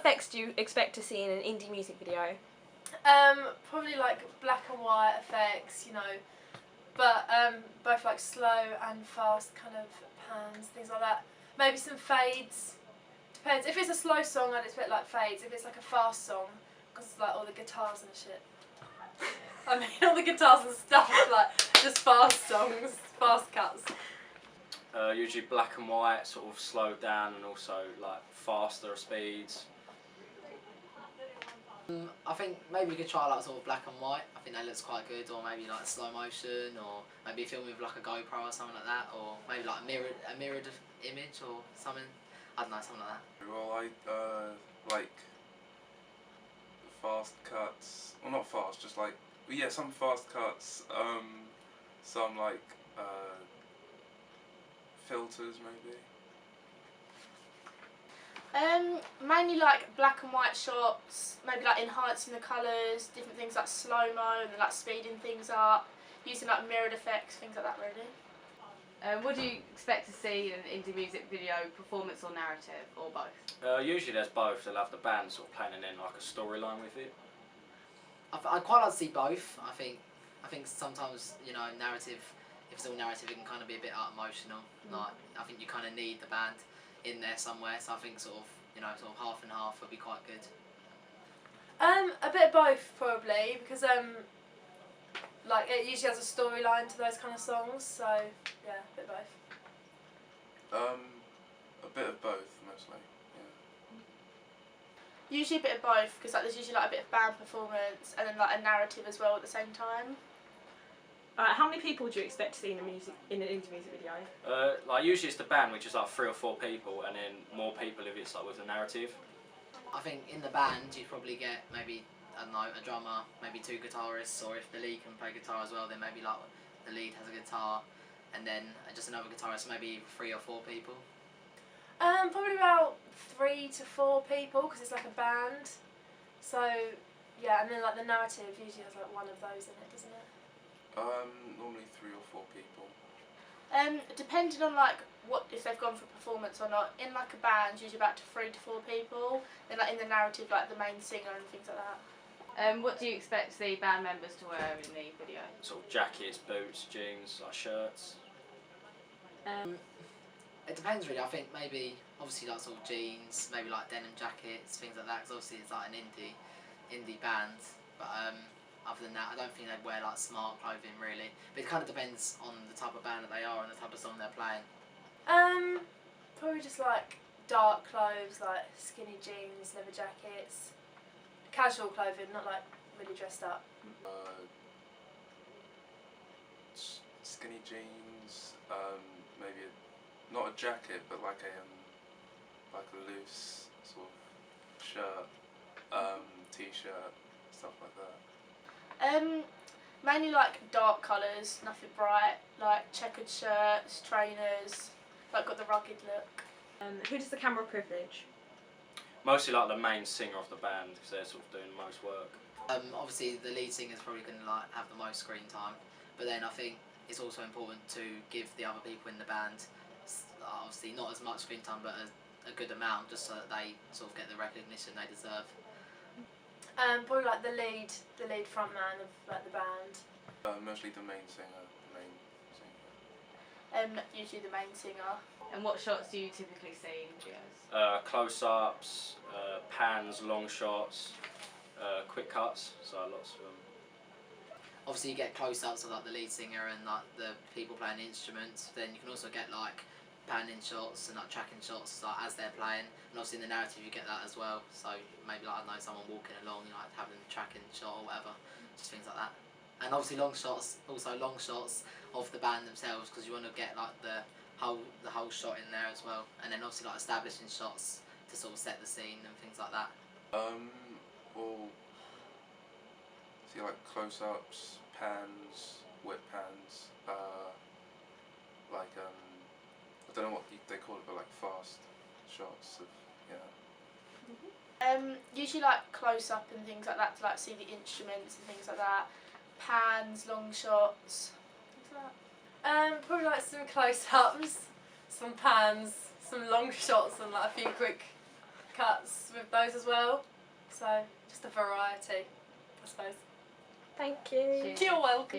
effects do you expect to see in an indie music video? Probably like black and white effects, you know, but both like slow and fast kind of pans, things like that. Maybe some fades. Depends. If it's a slow song, I'd expect like fades. If it's like a fast song, because it's like all the guitars and shit. I mean, all the guitars and stuff, like just fast songs, fast cuts. Usually black and white, sort of slowed down, and also like faster speeds. I think maybe we could try like sort of black and white. I think that looks quite good, or maybe like slow motion, or maybe film with like a GoPro or something like that, or maybe like a mirrored image or something. I don't know, something like that. Well, I like fast cuts. Well, not fast, just like some fast cuts. Some like filters maybe. Mainly like black and white shots, maybe like enhancing the colours, different things like slow-mo and like speeding things up, using like mirrored effects, things like that really. What do you expect to see in an indie music video, performance or narrative, or both? Usually there's both. They'll have the band sort of planning in like a storyline with it. I'd quite like to see both. I think sometimes, you know, narrative, if it's all narrative, it can kind of be a bit emotional. Like, I think you kind of need the band in there somewhere, so I think sort of, you know, sort of half and half would be quite good. A bit of both probably, because like it usually has a storyline to those kind of songs, so yeah, a bit of both. A bit of both mostly. Yeah. Usually a bit of both, because like there's usually like a bit of band performance and then like a narrative as well at the same time. How many people do you expect to see in an indie music video? Like usually it's the band, which is like 3 or 4 people, and then more people if it's like with the narrative. I think in the band you'd probably get maybe, I don't know, a drummer, maybe 2 guitarists, or if the lead can play guitar as well, then maybe like the lead has a guitar, and then just another guitarist, maybe 3 or 4 people. Probably about 3 to 4 people, because it's like a band. So yeah, and then like the narrative usually has like one of those in it, doesn't it? Normally 3 or 4 people. Depending on like what, if they've gone for performance or not. In like a band, usually about 3 to 4 people. Then like in the narrative, like the main singer and things like that. What do you expect the band members to wear in the video? Sort of jackets, boots, jeans, like shirts. It depends really. I think maybe obviously like sort of jeans, maybe like denim jackets, things like that. Because obviously it's like an indie band, but other than that, I don't think they'd wear like smart clothing really. But it kind of depends on the type of band that they are and the type of song they're playing. Probably just like dark clothes, like skinny jeans, leather jackets, casual clothing, not like really dressed up. Skinny jeans, maybe not a jacket, but like a loose sort of shirt, t-shirt, stuff like that. Mainly like dark colours, nothing bright, like checkered shirts, trainers, like got the rugged look. Who does the camera privilege? Mostly like the main singer of the band, because they're sort of doing most work. Obviously the lead singer is probably going to like have the most screen time, but then I think it's also important to give the other people in the band obviously not as much screen time, but a good amount, just so that they sort of get the recognition they deserve. Probably like the lead frontman of like the band. Mostly the main singer. Usually the main singer. And what shots do you typically see in videos? Close-ups, pans, long shots, quick cuts, so lots of them. Obviously you get close-ups of like the lead singer and like the people playing the instruments. Then you can also get like panning shots and like tracking shots like as they're playing, and obviously in the narrative you get that as well. So maybe like, I don't know, someone walking along, you know, like having a tracking shot or whatever, just things like that. And obviously long shots of the band themselves, because you want to get like the whole shot in there as well. And then obviously like establishing shots to sort of set the scene and things like that. Well, see like close-ups, pans, whip pans, like I don't know what they call it, but like fast shots of, yeah. Usually like close up and things like that to like see the instruments and things like that. Pans, long shots, things like that. Probably like some close-ups, some pans, some long shots, and like a few quick cuts with those as well. So just a variety, I suppose. Thank you. Cheers. You're welcome.